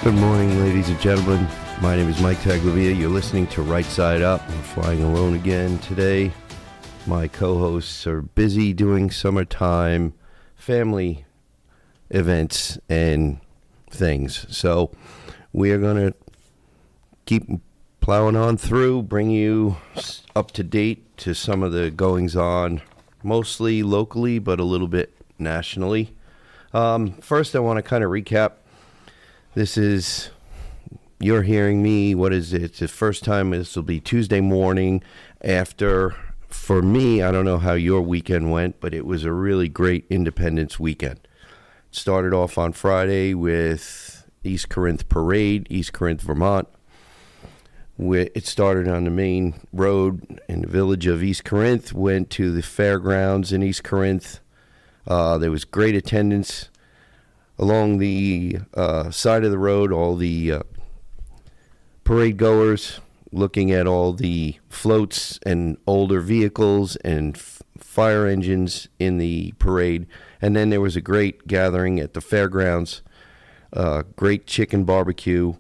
Good morning, ladies and gentlemen. My name is Mike Taglavia. You're listening to Right Side Up. I'm flying alone again today. My co-hosts are busy doing summertime family events and things. So we are going to keep plowing on through, bring you up to date to some of the goings on, mostly locally, but a little bit nationally. First, I want to kind of recap. You're hearing me, what is it? It's the first time. This will be Tuesday morning after, for me, I don't know how your weekend went, but it was a really great Independence weekend. Started off on Friday with East Corinth Parade, East Corinth, Vermont. It started on the main road in the village of East Corinth, went to the fairgrounds in East Corinth. There was great attendance. Along the side of the road, all the parade goers looking at all the floats and older vehicles and fire engines in the parade. And then there was a great gathering at the fairgrounds, great chicken barbecue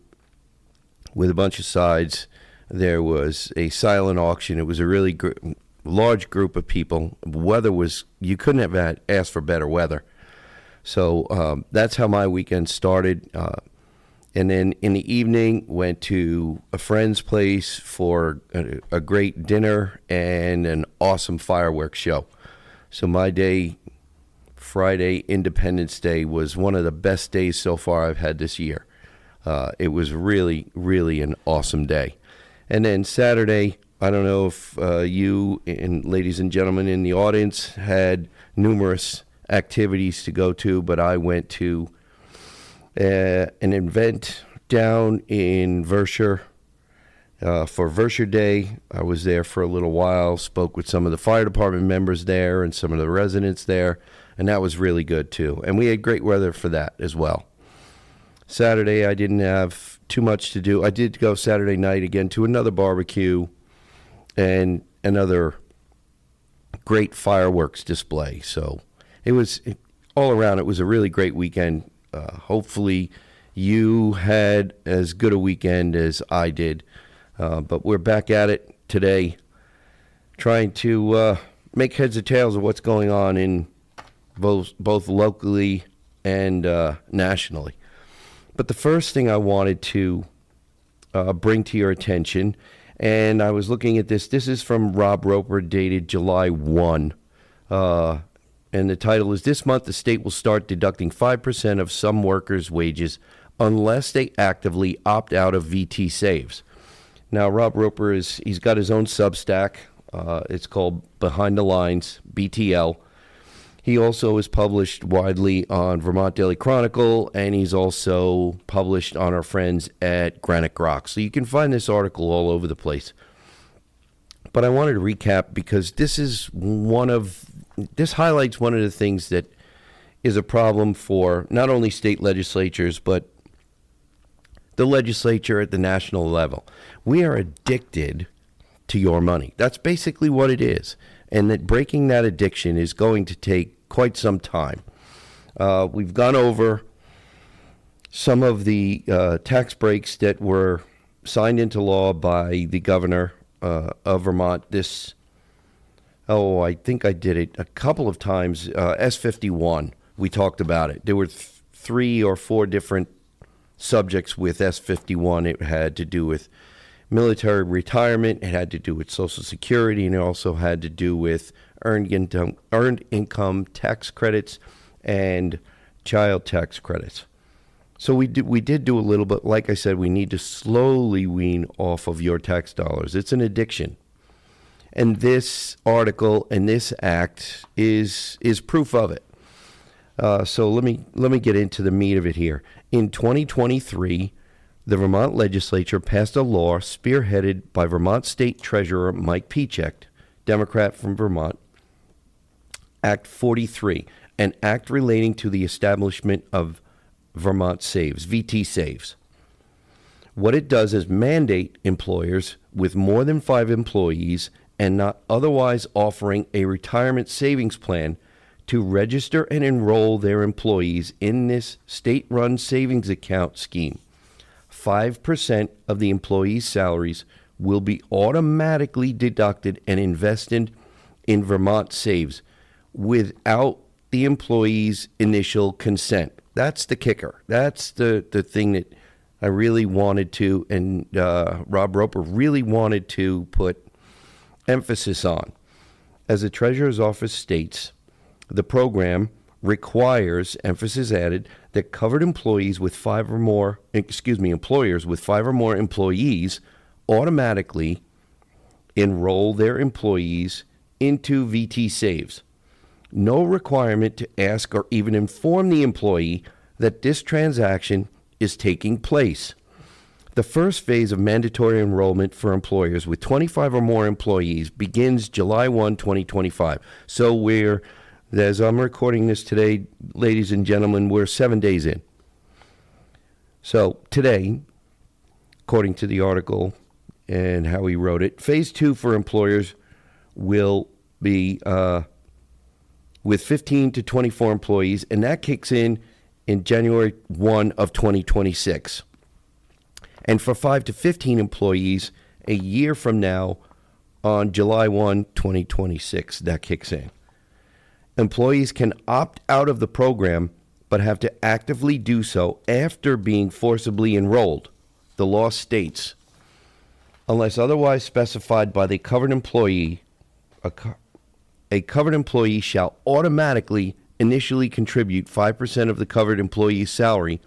with a bunch of sides. There was a silent auction. It was a really large group of people. Weather was, you couldn't have asked for better weather. So that's how my weekend started. And then in the evening, went to a friend's place for a great dinner and an awesome fireworks show. So my day, Friday, Independence Day, was one of the best days so far I've had this year. It was really, really an awesome day. And then Saturday, I don't know if you and ladies and gentlemen in the audience had numerous activities to go to, but I went to an event down in Vershire for Vershire Day. I was there for a little while, spoke with some of the fire department members there and some of the residents there, and that was really good too. And we had great weather for that as well. Saturday, I didn't have too much to do. I did go Saturday night again to another barbecue and another great fireworks display. So it was all around. It was a really great weekend. Hopefully you had as good a weekend as I did. But we're back at it today, trying to make heads or tails of what's going on in both locally and nationally. But the first thing I wanted to bring to your attention, and I was looking at this is from Rob Roper, dated July 1. And the title is, "This month the state will start deducting 5% of some workers' wages unless they actively opt out of VT Saves." Now, Rob Roper, he's got his own Substack. It's called Behind the Lines, BTL. He also is published widely on Vermont Daily Chronicle, and he's also published on our friends at Granite Grok. So you can find this article all over the place. But I wanted to recap because this highlights one of the things that is a problem for not only state legislatures, but the legislature at the national level. We are addicted to your money. That's basically what it is. And that breaking that addiction is going to take quite some time. We've gone over some of the tax breaks that were signed into law by the governor of Vermont. I think I did it a couple of times. S51, we talked about it. There were 3 or 4 different subjects with S51. It had to do with military retirement, it had to do with Social Security, and it also had to do with earned income tax credits and child tax credits. So we did do a little bit. Like I said, we need to slowly wean off of your tax dollars. It's an addiction. And this article and this act is proof of it. So let me get into the meat of it here. In 2023, the Vermont legislature passed a law spearheaded by Vermont State Treasurer Mike Piechek, Democrat from Vermont, Act 43, an act relating to the establishment of Vermont Saves, VT Saves. What it does is mandate employers with more than 5 employees and not otherwise offering a retirement savings plan to register and enroll their employees in this state-run savings account scheme. 5% of the employees' salaries will be automatically deducted and invested in Vermont Saves without the employee's initial consent. That's the kicker. That's the thing that I really wanted to, and Rob Roper really wanted to put emphasis on. As the Treasurer's Office states, the program requires, emphasis added, that covered employees with employers with 5 or more employees automatically enroll their employees into VT Saves. No requirement to ask or even inform the employee that this transaction is taking place. The first phase of mandatory enrollment for employers with 25 or more employees begins July 1, 2025. So as I'm recording this today, ladies and gentlemen, we're 7 days in. So today, according to the article and how he wrote it, phase 2 for employers will be with 15 to 24 employees, and that kicks in January 1 of 2026. And for 5 to 15 employees, a year from now, on July 1, 2026, that kicks in. Employees can opt out of the program, but have to actively do so after being forcibly enrolled. The law states, unless otherwise specified by the covered employee, a covered employee shall automatically initially contribute 5% of the covered employee's salary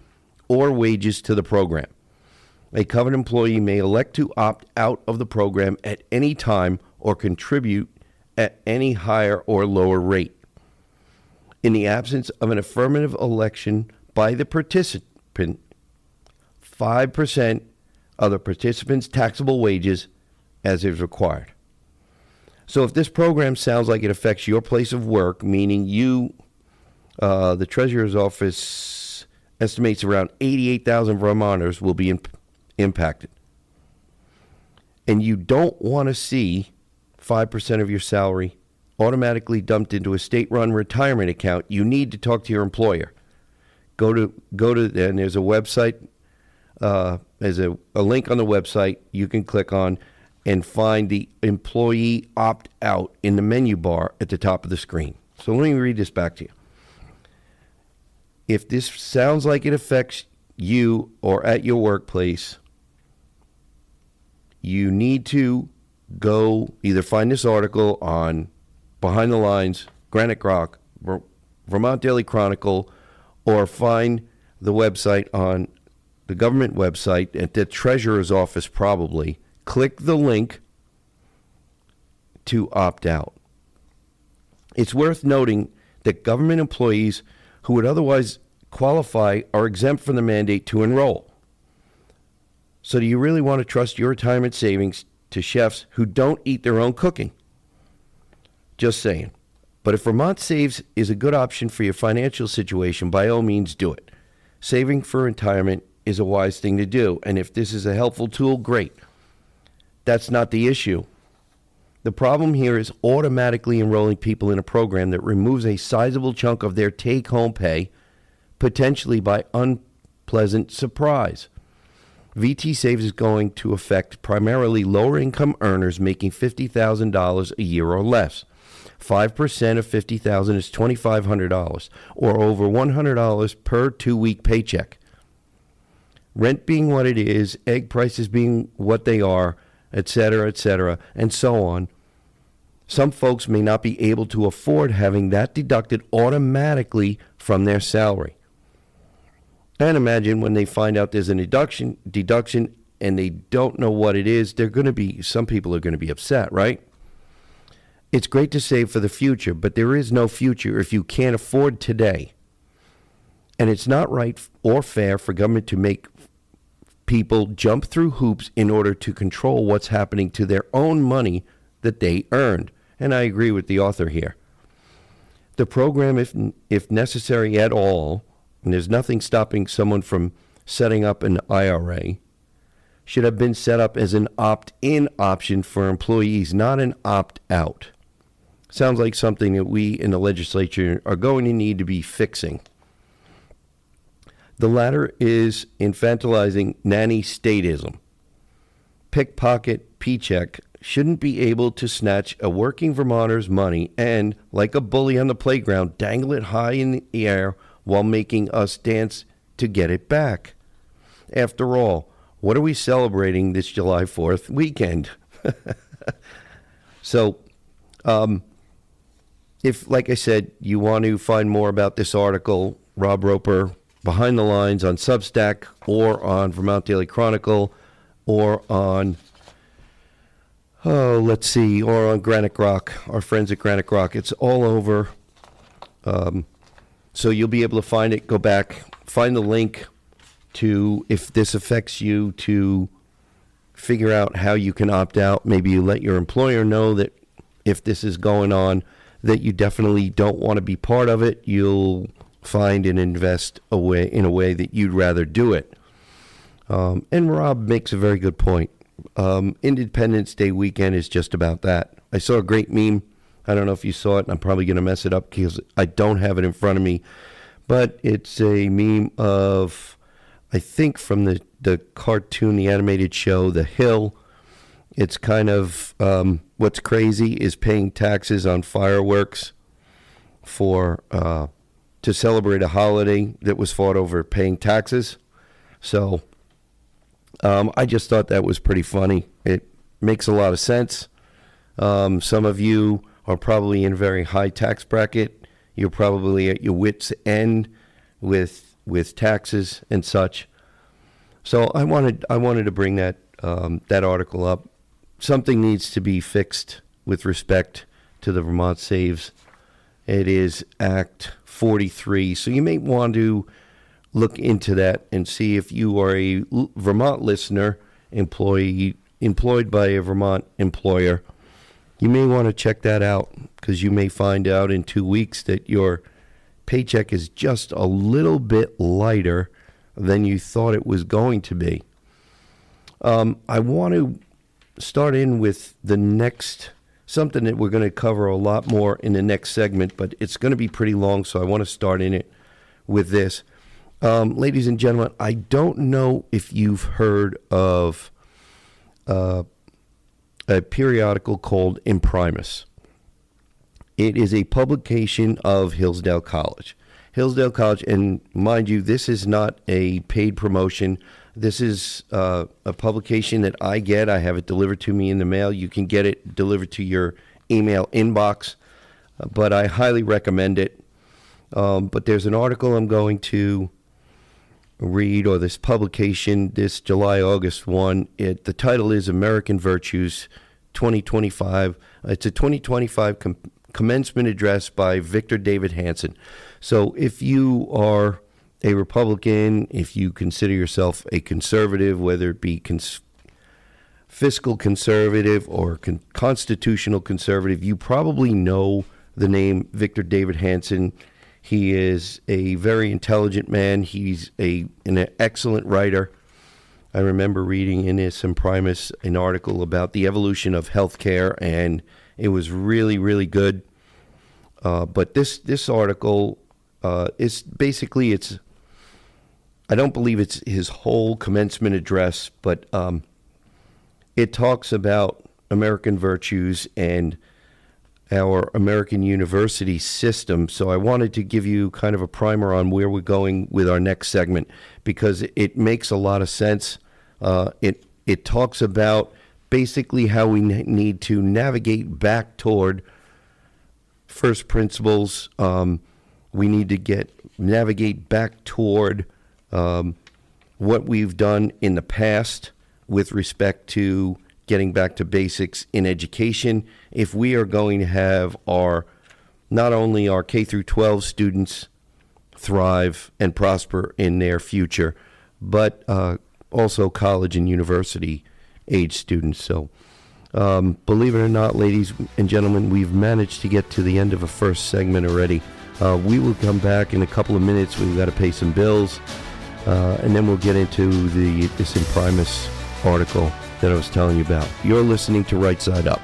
or wages to the program. A covered employee may elect to opt out of the program at any time or contribute at any higher or lower rate. In the absence of an affirmative election by the participant, 5% of the participant's taxable wages as is required. So if this program sounds like it affects your place of work, meaning you, the Treasurer's Office estimates around 88,000 Vermonters will be impacted, and you don't want to see 5% of your salary automatically dumped into a state-run retirement account, you need to talk to your employer. Go to, and there's a website, there's a link on the website you can click on and find the employee opt-out in the menu bar at the top of the screen. So let me read this back to you. If this sounds like it affects you or at your workplace, you need to go either find this article on Behind the Lines, Granite Rock, Vermont Daily Chronicle, or find the website on the government website at the Treasurer's Office probably. Click the link to opt out. It's worth noting that government employees who would otherwise qualify are exempt from the mandate to enroll. So do you really want to trust your retirement savings to chefs who don't eat their own cooking? Just saying. But if Vermont Saves is a good option for your financial situation, by all means do it. Saving for retirement is a wise thing to do, and if this is a helpful tool, great. That's not the issue. The problem here is automatically enrolling people in a program that removes a sizable chunk of their take-home pay, potentially by unpleasant surprise. VT Saves is going to affect primarily lower-income earners making $50,000 a year or less. 5% of $50,000 is $2,500, or over $100 per 2-week paycheck. Rent being what it is, egg prices being what they are, et cetera, and so on. Some folks may not be able to afford having that deducted automatically from their salary. And imagine when they find out there's a deduction, and they don't know what it is, some people are going to be upset, right? It's great to save for the future, but there is no future if you can't afford today. And it's not right or fair for government to make people jump through hoops in order to control what's happening to their own money that they earned. And I agree with the author here. The program, if necessary at all, and there's nothing stopping someone from setting up an IRA, should have been set up as an opt-in option for employees, not an opt-out. Sounds like something that we in the legislature are going to need to be fixing. The latter is infantilizing nanny statism. Pickpocket P-check shouldn't be able to snatch a working Vermonter's money and, like a bully on the playground, dangle it high in the air while making us dance to get it back. After all, what are we celebrating this July 4th weekend? So, if, like I said, you want to find more about this article, Rob Roper, Behind the Lines on Substack or on Vermont Daily Chronicle or on, or on Granite Rock, our friends at Granite Rock. It's all over. So you'll be able to find it. Go back, find the link to, if this affects you, to figure out how you can opt out. Maybe you let your employer know that if this is going on, that you definitely don't want to be part of it. You'll find and invest in a way that you'd rather do it. And Rob makes a very good point. Independence Day weekend is just about that. I saw a great meme. I don't know if you saw it, and I'm probably going to mess it up because I don't have it in front of me. But it's a meme of, I think, from the cartoon, the animated show, The Hill. It's kind of, what's crazy is paying taxes on fireworks to celebrate a holiday that was fought over paying taxes. So I just thought that was pretty funny. It makes a lot of sense. Some of you are probably in a very high tax bracket. You're probably at your wit's end with taxes and such. So I wanted to bring that article up. Something needs to be fixed with respect to the Vermont Saves. It is Act 43. So you may want to look into that and see if you are a Vermont listener, employed by a Vermont employer. You may want to check that out because you may find out in 2 weeks that your paycheck is just a little bit lighter than you thought it was going to be. I want to start in with the next, something that we're going to cover a lot more in the next segment, but it's going to be pretty long, so I want to start in it with this. Ladies and gentlemen, I don't know if you've heard of a periodical called Imprimis. It is a publication of Hillsdale College. Hillsdale College, and mind you, this is not a paid promotion. This is a publication that I get. I have it delivered to me in the mail. You can get it delivered to your email inbox, but I highly recommend it. But there's an article I'm going to read, or this publication, this July-August one. The title is American Virtues 2025. It's a 2025 commencement address by Victor Davis Hanson. So if you are a Republican, if you consider yourself a conservative, whether it be fiscal conservative or constitutional conservative, you probably know the name Victor Davis Hanson. He is a very intelligent man. He's an excellent writer. I remember reading in his Imprimis an article about the evolution of healthcare, and it was really, really good. But this article is basically, I don't believe it's his whole commencement address, but it talks about American virtues and our American university system. So I wanted to give you kind of a primer on where we're going with our next segment, because it makes a lot of sense. It talks about basically how we need to navigate back toward first principles. We need to navigate back toward what we've done in the past with respect to getting back to basics in education, if we are going to have not only our K through 12 students thrive and prosper in their future, but also college and university age students. So believe it or not, ladies and gentlemen, we've managed to get to the end of a first segment already. We will come back in a couple of minutes. We've got to pay some bills, and then we'll get into this Imprimis article that I was telling you about. You're listening to Right Side Up.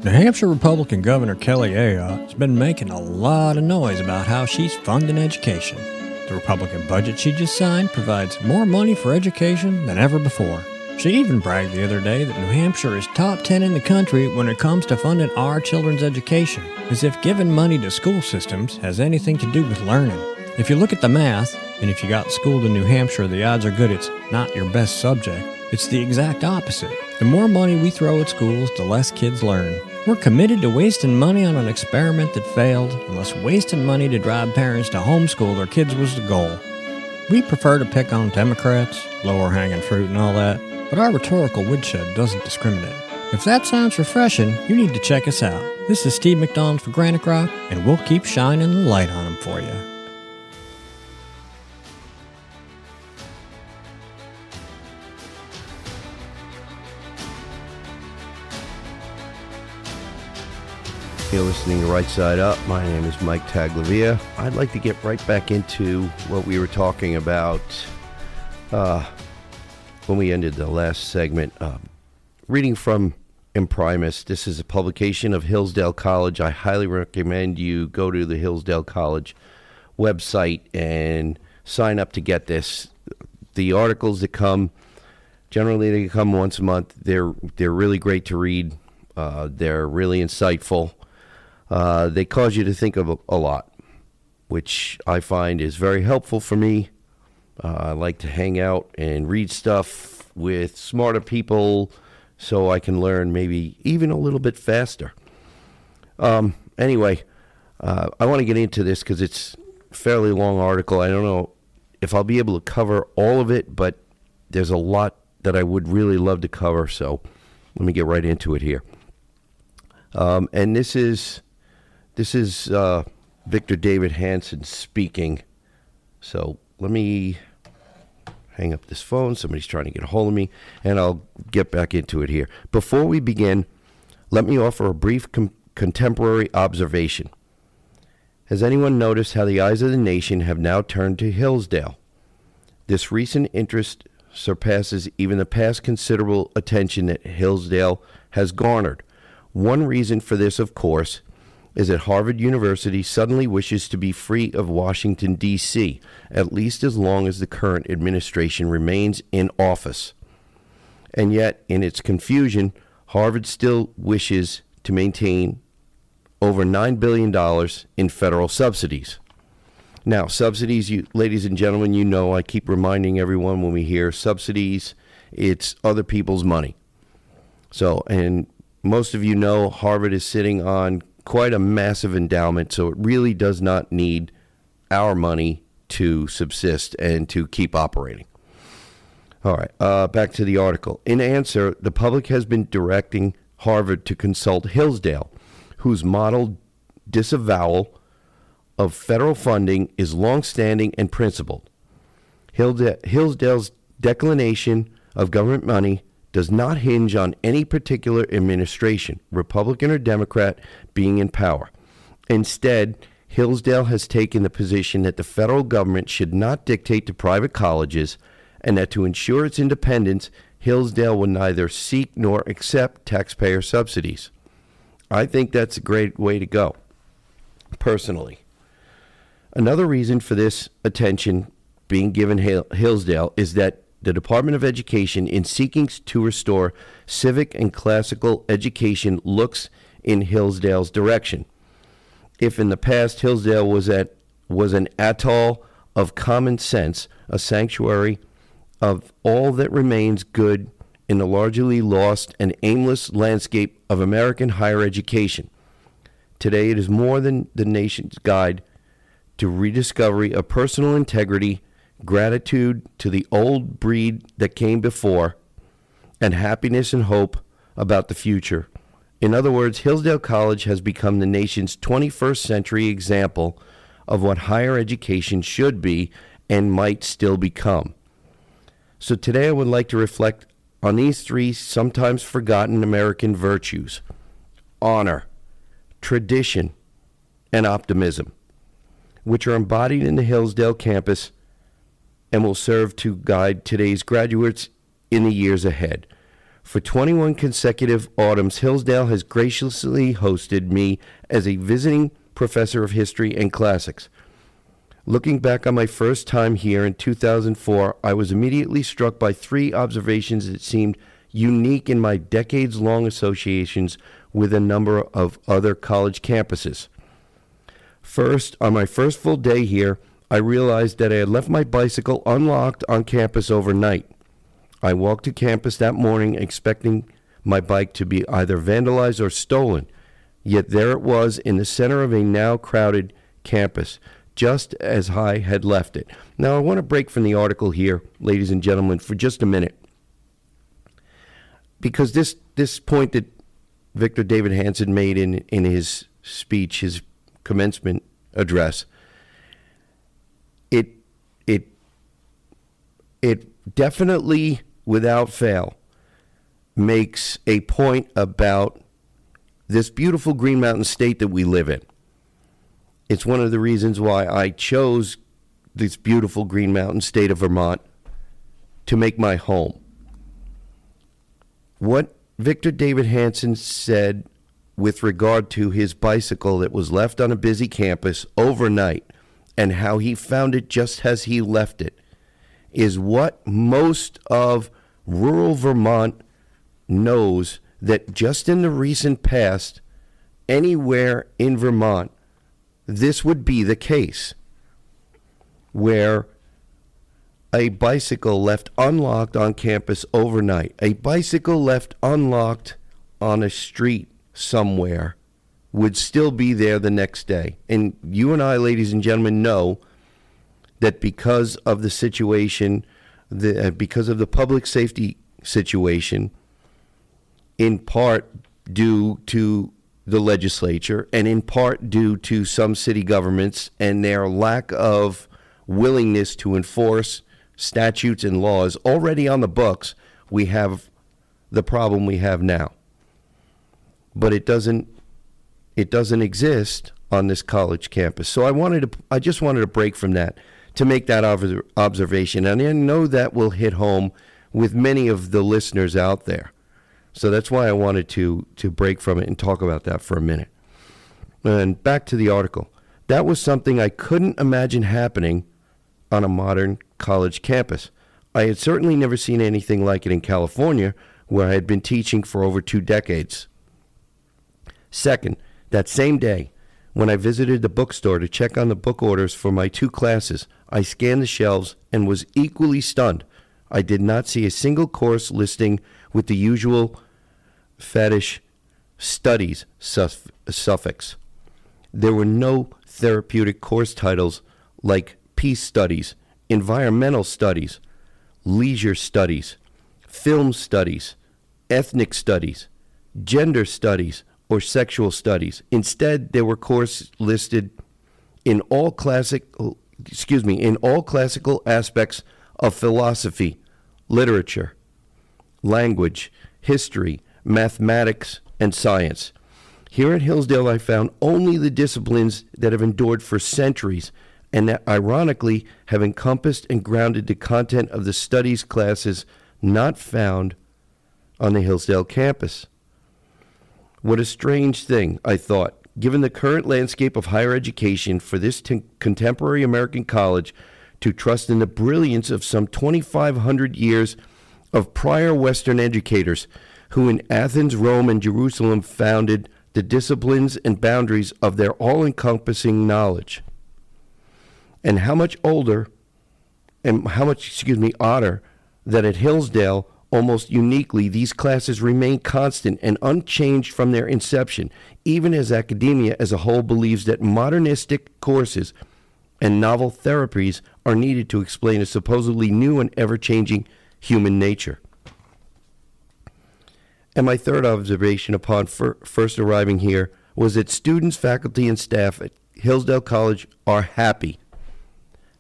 New Hampshire Republican Governor Kelly Ayotte has been making a lot of noise about how she's funding education. The Republican budget she just signed provides more money for education than ever before. She even bragged the other day that New Hampshire is top 10 in the country when it comes to funding our children's education, as if giving money to school systems has anything to do with learning. If you look at the math, and if you got schooled in New Hampshire, the odds are good it's not your best subject. It's the exact opposite. The more money we throw at schools, the less kids learn. We're committed to wasting money on an experiment that failed, unless wasting money to drive parents to homeschool their kids was the goal. We prefer to pick on Democrats, lower hanging fruit and all that, but our rhetorical woodshed doesn't discriminate. If that sounds refreshing, you need to check us out. This is Steve McDonald for Granite Rock, and we'll keep shining the light on them for you. You're listening to Right Side Up. My name is Mike Taglavia. I'd like to get right back into what we were talking about when we ended the last segment. Reading from Imprimis. This is a publication of Hillsdale College. I highly recommend you go to the Hillsdale College website and sign up to get this. The articles that come, generally they come once a month. They're really great to read. They're really insightful. They cause you to think of a lot, which I find is very helpful for me. I like to hang out and read stuff with smarter people so I can learn maybe even a little bit faster. Anyway, I want to get into this because it's a fairly long article. I don't know if I'll be able to cover all of it, but there's a lot that I would really love to cover, so let me get right into it here. And this is Victor Davis Hanson speaking. So let me hang up this phone. Somebody's trying to get a hold of me, and I'll get back into it here. Before we begin, let me offer a brief contemporary observation. Has anyone noticed how the eyes of the nation have now turned to Hillsdale? This recent interest surpasses even the past considerable attention that Hillsdale has garnered. One reason for this, of course, is that Harvard University suddenly wishes to be free of Washington, D.C., at least as long as the current administration remains in office. And yet, in its confusion, Harvard still wishes to maintain over $9 billion in federal subsidies. Now, subsidies, ladies and gentlemen, you know I keep reminding everyone when we hear subsidies, it's other people's money. So, and most of you know Harvard is sitting on quite a massive endowment, so it really does not need our money to subsist and to keep operating. All right, back to the article. In answer, the public has been directing Harvard to consult Hillsdale, whose model disavowal of federal funding is longstanding and principled. Hillsdale's declination of government money does not hinge on any particular administration, Republican or Democrat, being in power. Instead, Hillsdale has taken the position that the federal government should not dictate to private colleges, and that to ensure its independence, Hillsdale will neither seek nor accept taxpayer subsidies. I think that's a great way to go, personally. Another reason for this attention being given Hillsdale is that the Department of Education, in seeking to restore civic and classical education, looks in Hillsdale's direction. If in the past Hillsdale was an atoll of common sense, a sanctuary of all that remains good in the largely lost and aimless landscape of American higher education, today it is more than the nation's guide to rediscovery of personal integrity, gratitude to the old breed that came before, and happiness and hope about the future. In other words, Hillsdale College has become the nation's 21st century example of what higher education should be and might still become. So today I would like to reflect on these three sometimes forgotten American virtues: honor, tradition, and optimism, which are embodied in the Hillsdale campus and will serve to guide today's graduates in the years ahead. For 21 consecutive autumns, Hillsdale has graciously hosted me as a visiting professor of history and classics. Looking back on my first time here in 2004, I was immediately struck by three observations that seemed unique in my decades-long associations with a number of other college campuses. First, on my first full day here, I realized that I had left my bicycle unlocked on campus overnight. I walked to campus that morning expecting my bike to be either vandalized or stolen, yet there it was in the center of a now crowded campus, just as I had left it. Now, I want to break from the article here, ladies and gentlemen, for just a minute, because this point that Victor David Hanson made in his speech, his commencement address, it definitely, without fail, makes a point about this beautiful Green Mountain state that we live in. It's one of the reasons why I chose this beautiful Green Mountain state of Vermont to make my home. What Victor David Hanson said with regard to his bicycle that was left on a busy campus overnight and how he found it just as he left it is what most of rural Vermont knows, that just in the recent past, anywhere in Vermont, this would be the case, where a bicycle left unlocked on campus overnight, a bicycle left unlocked on a street somewhere, would still be there the next day. And you and I, ladies and gentlemen, know that because of the situation, because of the public safety situation, in part due to the legislature and in part due to some city governments and their lack of willingness to enforce statutes and laws already on the books, we have the problem we have now. But it doesn't exist on this college campus. So I just wanted to break from that to make that observation. And I know that will hit home with many of the listeners out there. So that's why I wanted to break from it and talk about that for a minute. And back to the article. That was something I couldn't imagine happening on a modern college campus. I had certainly never seen anything like it in California, where I had been teaching for over 2 decades. Second, that same day, when I visited the bookstore to check on the book orders for my 2 classes, I scanned the shelves and was equally stunned. I did not see a single course listing with the usual fetish studies suffix. There were no therapeutic course titles like peace studies, environmental studies, leisure studies, film studies, ethnic studies, gender studies, or sexual studies. Instead, there were courses listed in all classical aspects of philosophy, literature, language, history, mathematics, and science. Here at Hillsdale, I found only the disciplines that have endured for centuries and that ironically have encompassed and grounded the content of the studies classes not found on the Hillsdale campus. What a strange thing, I thought, given the current landscape of higher education, for this contemporary American college to trust in the brilliance of some 2,500 years of prior Western educators who in Athens, Rome, and Jerusalem founded the disciplines and boundaries of their all-encompassing knowledge. And how much odder that at Hillsdale, almost uniquely, these classes remain constant and unchanged from their inception, even as academia as a whole believes that modernistic courses and novel therapies are needed to explain a supposedly new and ever-changing human nature. And my third observation upon first arriving here was that students, faculty, and staff at Hillsdale College are happy.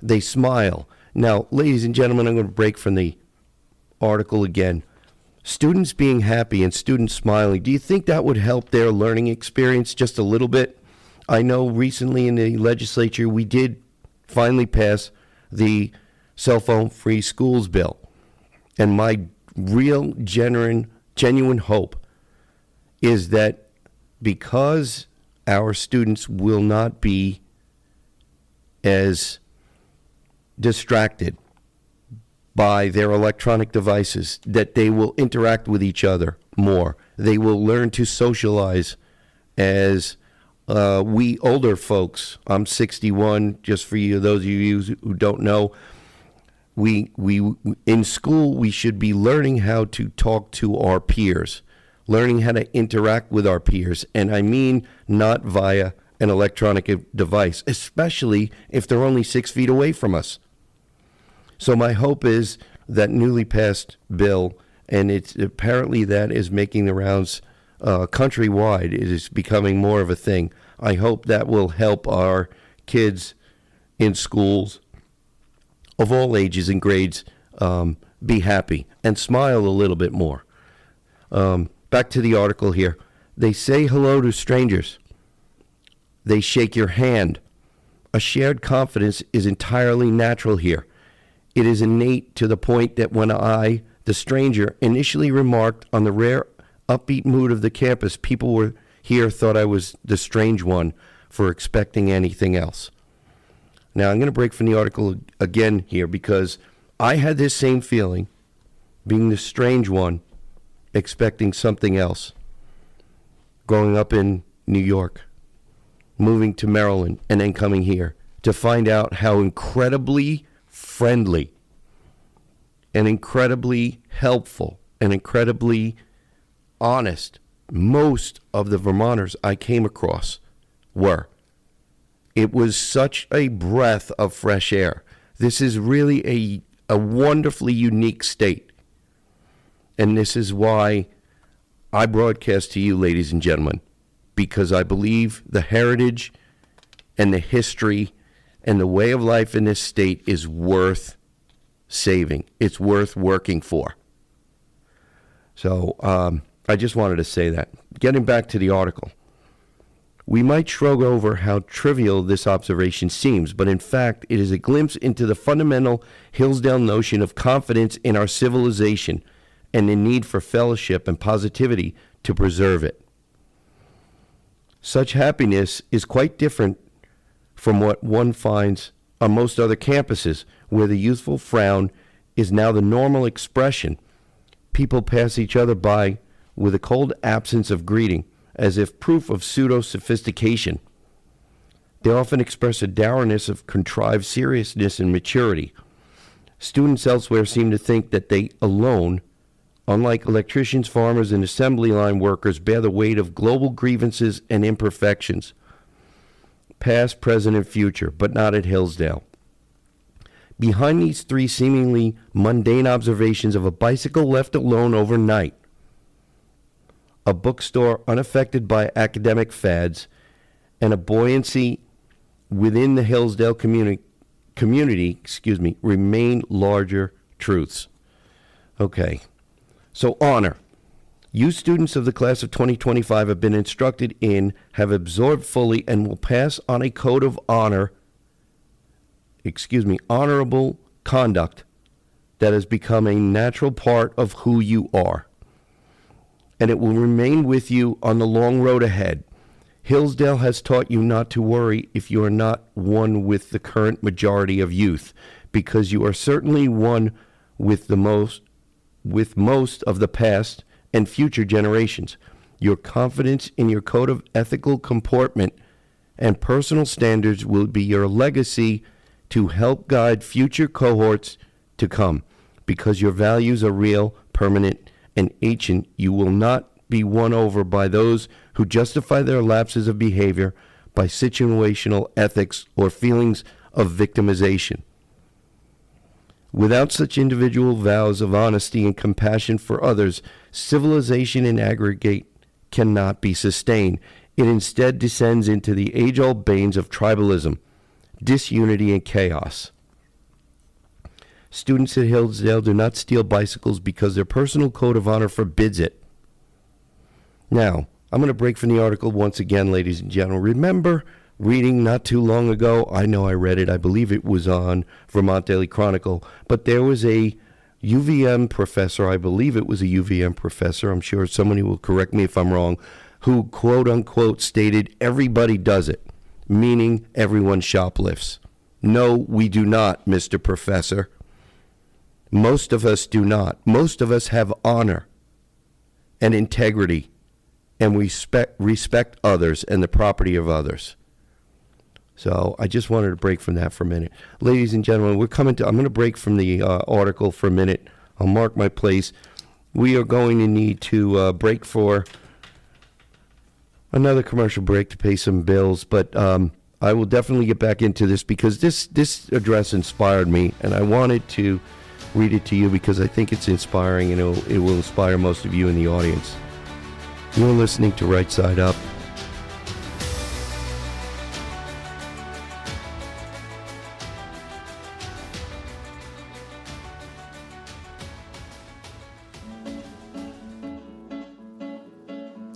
They smile. Now, ladies and gentlemen, I'm going to break from the article again. Students being happy and students smiling, do you think that would help their learning experience just a little bit? I know recently in the legislature we did finally pass the cell phone free schools bill. And my real, genuine genuine hope is that because our students will not be as distracted by their electronic devices, that they will interact with each other more. They will learn to socialize as we older folks. I'm 61, just for you, those of you who don't know. We in school, we should be learning how to talk to our peers, learning how to interact with our peers. And I mean not via an electronic device, especially if they're only 6 feet away from us. So my hope is that newly passed bill, and it's apparently that is making the rounds countrywide. It is becoming more of a thing. I hope that will help our kids in schools of all ages and grades be happy and smile a little bit more. Back to the article here. They say hello to strangers. They shake your hand. A shared confidence is entirely natural here. It is innate to the point that when I, the stranger, initially remarked on the rare upbeat mood of the campus, people were here thought I was the strange one for expecting anything else. Now, I'm going to break from the article again here because I had this same feeling, being the strange one, expecting something else. Growing up in New York, moving to Maryland, and then coming here to find out how incredibly friendly and incredibly helpful and incredibly honest most of the Vermonters I came across were. It was such a breath of fresh air. This is really a wonderfully unique state. And this is why I broadcast to you, ladies and gentlemen, because I believe the heritage and the history and the way of life in this state is worth saving. It's worth working for. So I just wanted to say that. Getting back to the article. We might shrug over how trivial this observation seems, but in fact, it is a glimpse into the fundamental Hillsdale notion of confidence in our civilization and the need for fellowship and positivity to preserve it. Such happiness is quite different from what one finds on most other campuses, where the youthful frown is now the normal expression. People pass each other by with a cold absence of greeting, as if proof of pseudo-sophistication. They often express a dourness of contrived seriousness and maturity. Students elsewhere seem to think that they alone, unlike electricians, farmers, and assembly line workers, bear the weight of global grievances and imperfections, past, present, and future, but not at Hillsdale. Behind these three seemingly mundane observations of a bicycle left alone overnight, a bookstore unaffected by academic fads, and a buoyancy within the Hillsdale community, remain larger truths. Okay, so honor. You students of the class of 2025 have been instructed in, have absorbed fully, and will pass on a code of honorable conduct that has become a natural part of who you are. And it will remain with you on the long road ahead. Hillsdale has taught you not to worry if you are not one with the current majority of youth, because you are certainly one with most of the past and future generations. Your confidence in your code of ethical comportment and personal standards will be your legacy to help guide future cohorts to come. Because your values are real, permanent, and ancient, you will not be won over by those who justify their lapses of behavior by situational ethics or feelings of victimization. Without such individual vows of honesty and compassion for others, civilization in aggregate cannot be sustained. It instead descends into the age-old banes of tribalism, disunity, and chaos. Students at Hillsdale do not steal bicycles because their personal code of honor forbids it. Now, I'm going to break from the article once again, ladies and gentlemen. Remember reading not too long ago, I know I read it, I believe it was on Vermont Daily Chronicle, but there was a UVM professor, I believe it was a UVM professor, I'm sure somebody will correct me if I'm wrong, who quote unquote stated everybody does it, meaning everyone shoplifts. No, we do not, Mr. Professor. Most of us do not. Most of us have honor and integrity, and we respect others and the property of others. So I just wanted to break from that for a minute. Ladies and gentlemen, I'm going to break from the article for a minute. I'll mark my place. We are going to need to break for another commercial break to pay some bills, but I will definitely get back into this because this address inspired me, and I wanted to read it to you because I think it's inspiring, and it will inspire most of you in the audience. You're listening to Right Side Up.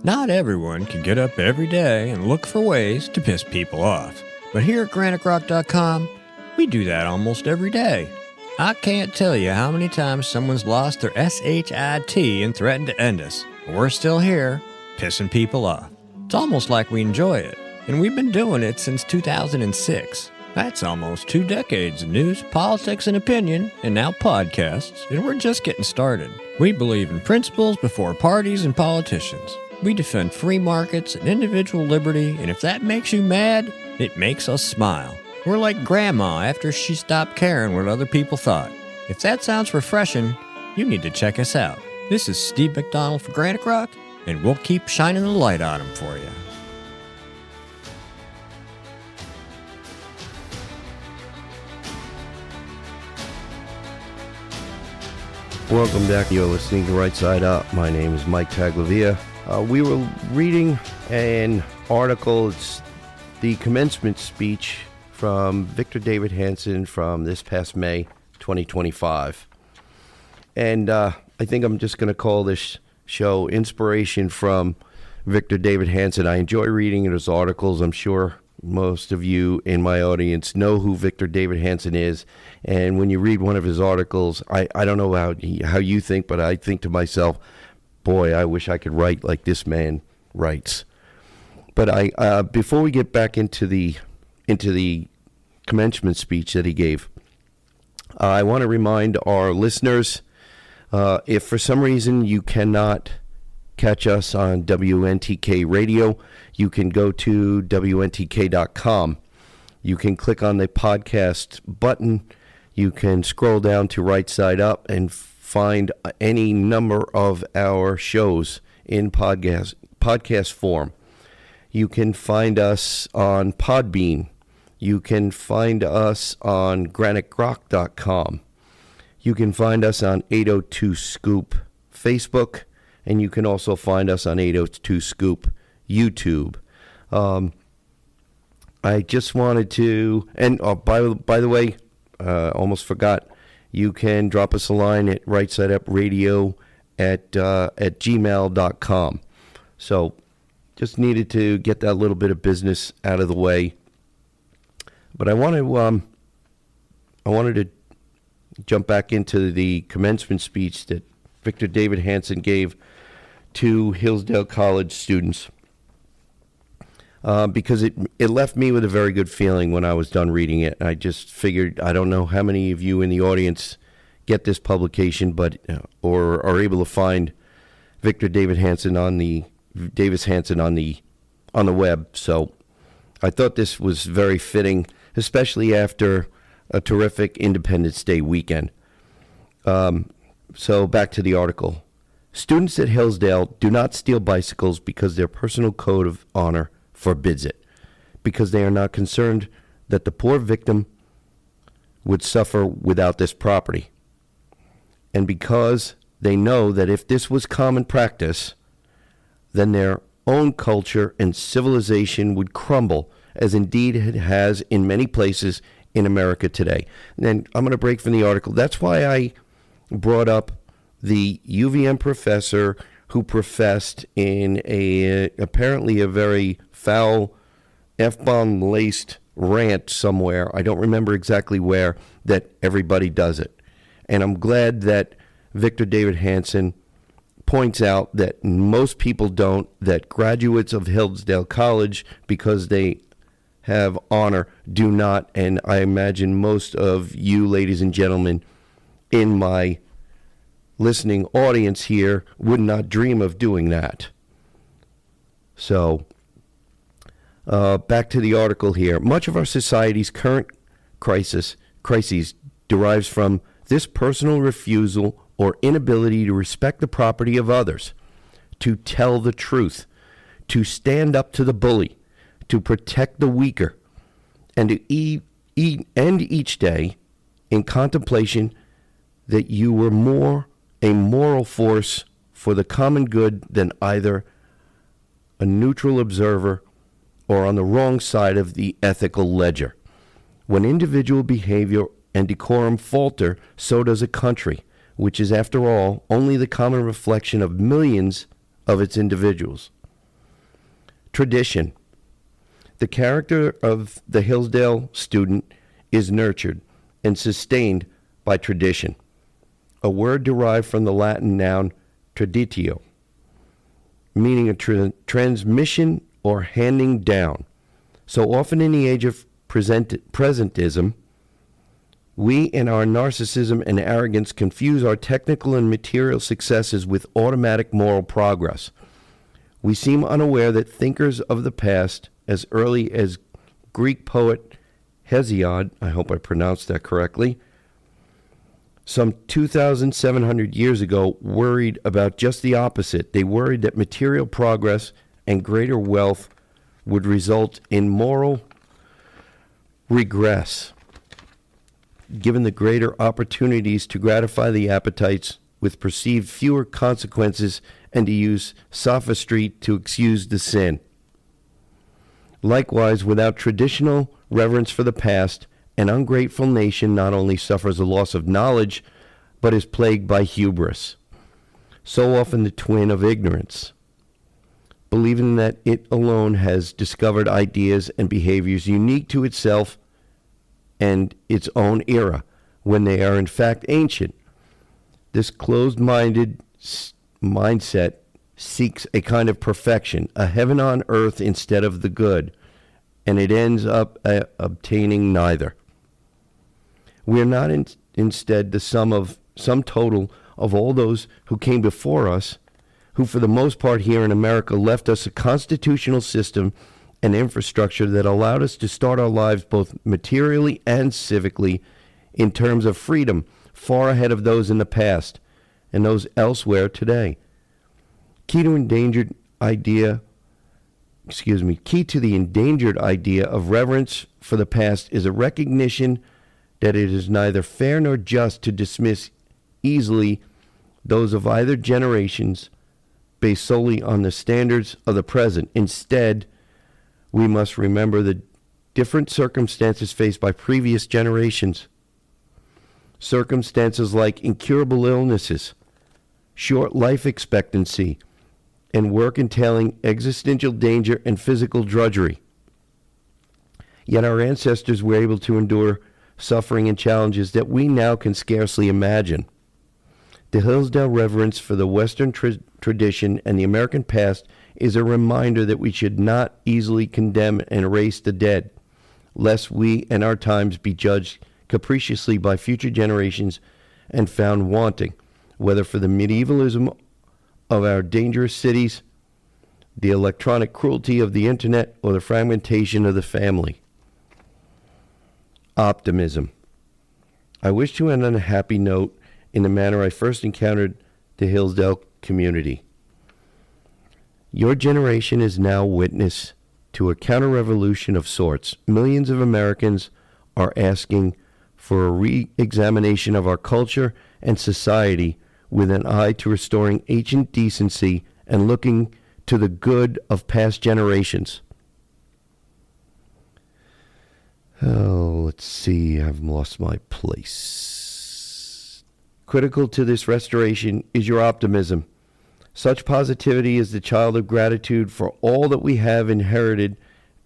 Not everyone can get up every day and look for ways to piss people off. But here at GraniteRock.com, we do that almost every day. I can't tell you how many times someone's lost their SHIT and threatened to end us. But we're still here, pissing people off. It's almost like we enjoy it. And we've been doing it since 2006. That's almost 2 decades of news, politics, and opinion, and now podcasts, and we're just getting started. We believe in principles before parties and politicians. We defend free markets and individual liberty, and if that makes you mad, it makes us smile. We're like Grandma after she stopped caring what other people thought. If that sounds refreshing, you need to check us out. This is Steve McDonald for Granite Rock, and we'll keep shining the light on them for you. Welcome back. You're listening to Right Side Up. My name is Mike Taglavia. We were reading an article. It's the commencement speech from Victor Davis Hanson from this past May 2025. And I think I'm just going to call this show Inspiration from Victor Davis Hanson. I enjoy reading his articles. I'm sure most of you in my audience know who Victor Davis Hanson is. And when you read one of his articles, I don't know how you think, but I think to myself, boy, I wish I could write like this man writes. But before we get back into the commencement speech that he gave, I want to remind our listeners, if for some reason you cannot catch us on WNTK radio, you can go to WNTK.com. You can click on the podcast button. You can scroll down to Right Side Up and find any number of our shows in podcast form. You can find us on Podbean. You can find us on GraniteRock.com. You can find us on 802 Scoop Facebook, and you can also find us on 802 Scoop YouTube. I just wanted to, and by the way, almost forgot, you can drop us a line at rightsideUpradio at gmail.com. So just needed to get that little bit of business out of the way. But I wanted to jump back into the commencement speech that Victor Davis Hanson gave to Hillsdale College students, because it left me with a very good feeling when I was done reading it. I just figured, I don't know how many of you in the audience get this publication, but or are able to find Victor Davis Hanson on the web. So I thought this was very fitting, especially after a terrific Independence Day weekend. So back to the article. Students at Hillsdale do not steal bicycles because their personal code of honor forbids it, because they are not concerned that the poor victim would suffer without this property, and because they know that if this was common practice, then their own culture and civilization would crumble, as indeed it has in many places in America today. And then I'm going to break from the article. That's why I brought up the UVM professor who professed in apparently a very foul, F-bomb laced rant somewhere, I don't remember exactly where, that everybody does it. And I'm glad that Victor Davis Hanson points out that most people don't, that graduates of Hillsdale College, because they have honor, do not. And I imagine most of you, ladies and gentlemen, in my listening audience here would not dream of doing that. So, back to the article here. Much of our society's current crises derives from this personal refusal or inability to respect the property of others, to tell the truth, to stand up to the bully, to protect the weaker, and to end each day in contemplation that you were more a moral force for the common good than either a neutral observer or on the wrong side of the ethical ledger. When individual behavior and decorum falter, so does a country, which is, after all, only the common reflection of millions of its individuals. Tradition. The character of the Hillsdale student is nurtured and sustained by tradition, a word derived from the Latin noun traditio, meaning a transmission or handing down. So often in the age of presentism, we in our narcissism and arrogance confuse our technical and material successes with automatic moral progress. We seem unaware that thinkers of the past, as early as Greek poet Hesiod, I hope I pronounced that correctly, some 2,700 years ago, worried about just the opposite. They worried that material progress and greater wealth would result in moral regress, given the greater opportunities to gratify the appetites with perceived fewer consequences and to use sophistry to excuse the sin. Likewise, without traditional reverence for the past, an ungrateful nation not only suffers a loss of knowledge, but is plagued by hubris, so often the twin of ignorance, believing that it alone has discovered ideas and behaviors unique to itself and its own era, when they are in fact ancient. This closed-minded mindset seeks a kind of perfection, a heaven on earth instead of the good, and it ends up obtaining neither. We are not instead the sum total of all those who came before us, who for the most part here in America left us a constitutional system and infrastructure that allowed us to start our lives both materially and civically in terms of freedom far ahead of those in the past and those elsewhere today. Key to the endangered idea of reverence for the past is a recognition that it is neither fair nor just to dismiss easily those of either generations based solely on the standards of the present. Instead, we must remember the different circumstances faced by previous generations. Circumstances like incurable illnesses, short life expectancy, and work entailing existential danger and physical drudgery. Yet our ancestors were able to endure suffering and challenges that we now can scarcely imagine. The Hillsdale reverence for the Western tradition and the American past is a reminder that we should not easily condemn and erase the dead, lest we and our times be judged capriciously by future generations and found wanting, whether for the medievalism of our dangerous cities, the electronic cruelty of the internet, or the fragmentation of the family. Optimism. I wish to end on a happy note in the manner I first encountered the Hillsdale community. Your generation is now witness to a counter-revolution of sorts. Millions of Americans are asking for a re-examination of our culture and society with an eye to restoring ancient decency and looking to the good of past generations. Oh, let's see, I've lost my place. Critical to this restoration is your optimism. Such positivity is the child of gratitude for all that we have inherited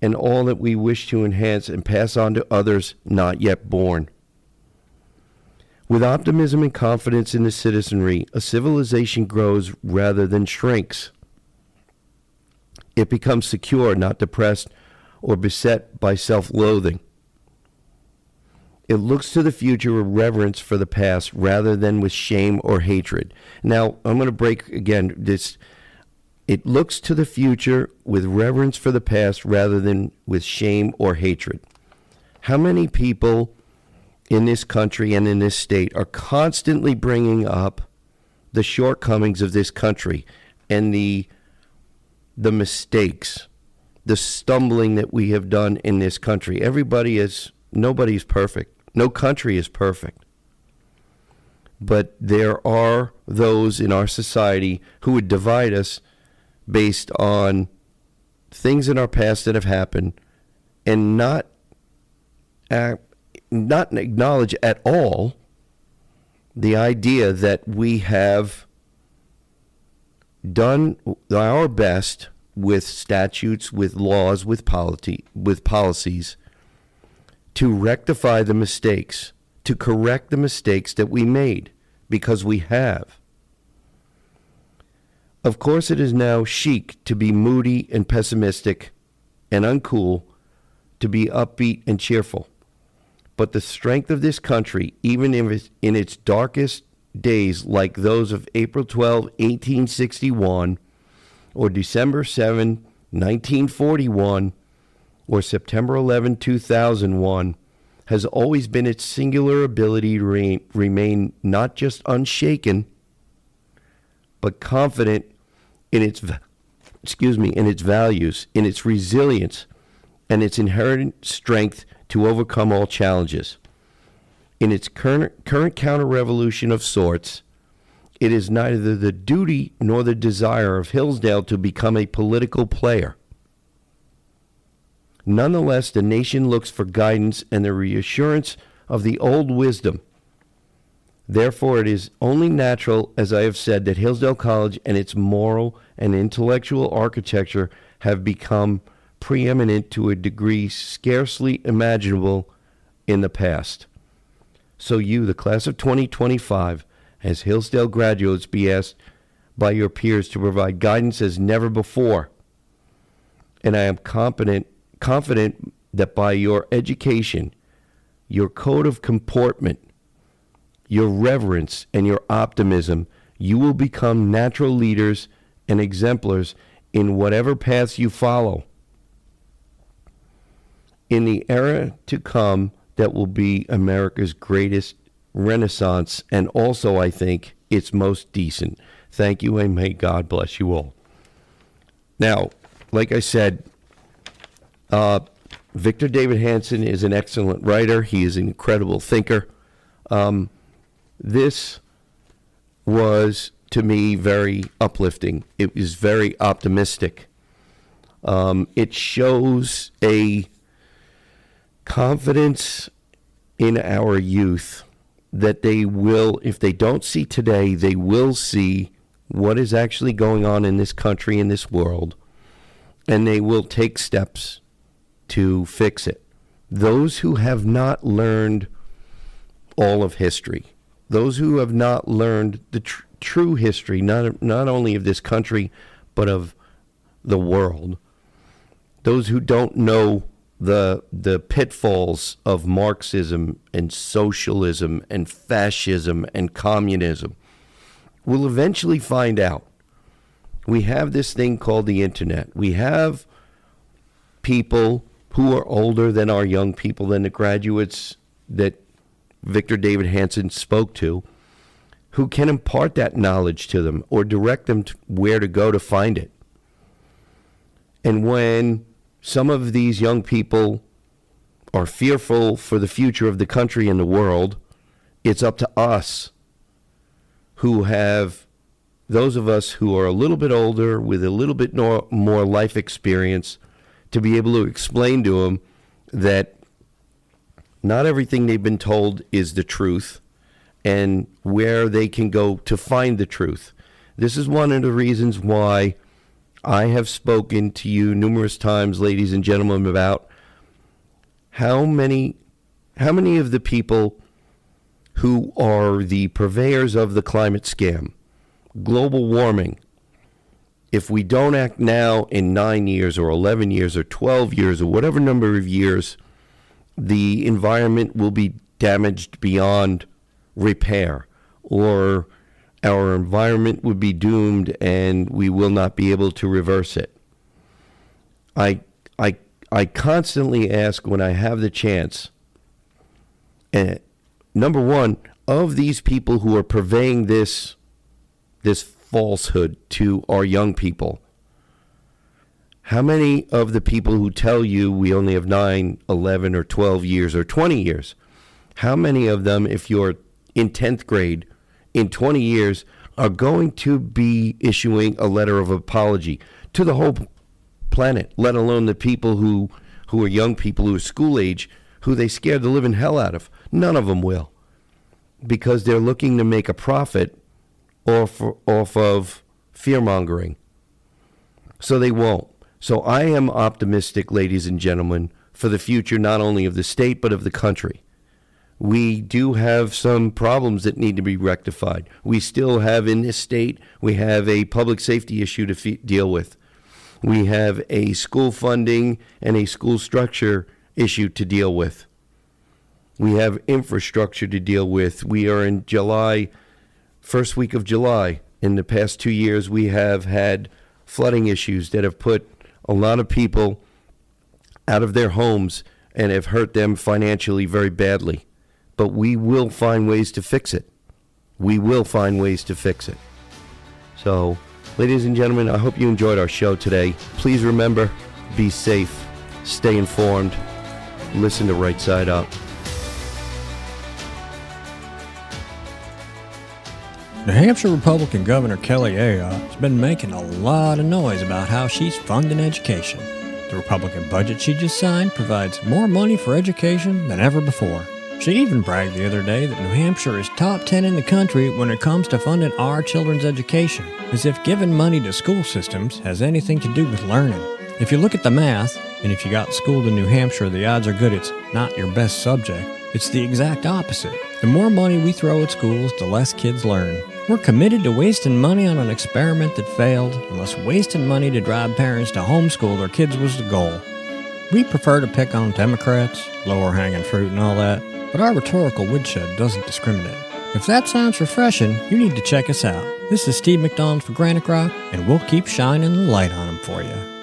and all that we wish to enhance and pass on to others not yet born. With optimism and confidence in the citizenry, a civilization grows rather than shrinks. It becomes secure, not depressed or beset by self-loathing. It looks to the future with reverence for the past rather than with shame or hatred. Now, I'm going to break again this. It looks to the future with reverence for the past rather than with shame or hatred. How many people in this country and in this state are constantly bringing up the shortcomings of this country and the mistakes, the stumbling that we have done in this country? Nobody's perfect. No country is perfect. But there are those in our society who would divide us based on things in our past that have happened and not acknowledge at all the idea that we have done our best with statutes, with laws, with policies to rectify the mistakes, to correct the mistakes that we made, because we have. Of course, it is now chic to be moody and pessimistic and uncool, to be upbeat and cheerful. But the strength of this country, even in its darkest days, like those of April 12, 1861, or December 7, 1941, or September 11, 2001, has always been its singular ability to remain not just unshaken, but confident in its values, in its resilience, and its inherent strength to overcome all challenges. In its current counter-revolution of sorts, it is neither the duty nor the desire of Hillsdale to become a political player. Nonetheless, the nation looks for guidance and the reassurance of the old wisdom. Therefore, it is only natural, as I have said, that Hillsdale College and its moral and intellectual architecture have become preeminent to a degree scarcely imaginable in the past. So you, the class of 2025, as Hillsdale graduates, be asked by your peers to provide guidance as never before. And I am confident that by your education, your code of comportment, your reverence, and your optimism, you will become natural leaders and exemplars in whatever paths you follow. In the era to come, that will be America's greatest renaissance, and also, I think, its most decent. Thank you, and may God bless you all. Now, like I said, Victor Davis Hanson is an excellent writer. He is an incredible thinker. This was, to me, very uplifting. It was very optimistic. It shows a confidence in our youth that they will, if they don't see today, they will see what is actually going on in this country, in this world, and they will take steps to fix it. Those who have not learned all of history, those who have not learned the true history, not only of this country, but of the world, those who don't know the pitfalls of Marxism and socialism and fascism and communism, will eventually find out. We have this thing called the internet. We have people who are older than our young people, than the graduates that Victor Davis Hanson spoke to, who can impart that knowledge to them or direct them to where to go to find it. And when some of these young people are fearful for the future of the country and the world, it's up to us who have, those of us who are a little bit older with a little bit more life experience, to be able to explain to them that not everything they've been told is the truth, and where they can go to find the truth. This is one of the reasons why I have spoken to you numerous times, ladies and gentlemen, about how many of the people who are the purveyors of the climate scam, global warming. If we don't act now, in 9 years or 11 years or 12 years or whatever number of years, the environment will be damaged beyond repair, or our environment would be doomed and we will not be able to reverse it. I constantly ask when I have the chance, number one, of these people who are purveying this falsehood to our young people, how many of the people who tell you we only have 9, 11, or 12 years or 20 years, how many of them, if you're in 10th grade, in 20 years, are going to be issuing a letter of apology to the whole planet, let alone the people who are young people who are school age, who they scared the living hell out of? None of them will, because they're looking to make a profit off of fear-mongering. So they won't. So I am optimistic, ladies and gentlemen, for the future not only of the state but of the country. We do have some problems that need to be rectified. We still have in this state, we have a public safety issue to deal with. We have a school funding and a school structure issue to deal with. We have infrastructure to deal with. We are in July, first week of July. In the past 2 years, we have had flooding issues that have put a lot of people out of their homes and have hurt them financially very badly. But we will find ways to fix it. We will find ways to fix it. So, ladies and gentlemen, I hope you enjoyed our show today. Please remember, be safe, stay informed, listen to Right Side Up. New Hampshire Republican Governor Kelly Ayotte has been making a lot of noise about how she's funding education. The Republican budget she just signed provides more money for education than ever before. She even bragged the other day that New Hampshire is top 10 in the country when it comes to funding our children's education, as if giving money to school systems has anything to do with learning. If you look at the math, and if you got schooled in New Hampshire, the odds are good it's not your best subject. It's the exact opposite. The more money we throw at schools, the less kids learn. We're committed to wasting money on an experiment that failed, unless wasting money to drive parents to homeschool their kids was the goal. We prefer to pick on Democrats, lower hanging fruit and all that, but our rhetorical woodshed doesn't discriminate. If that sounds refreshing, you need to check us out. This is Steve McDonald for Granite Rock, and we'll keep shining the light on them for you.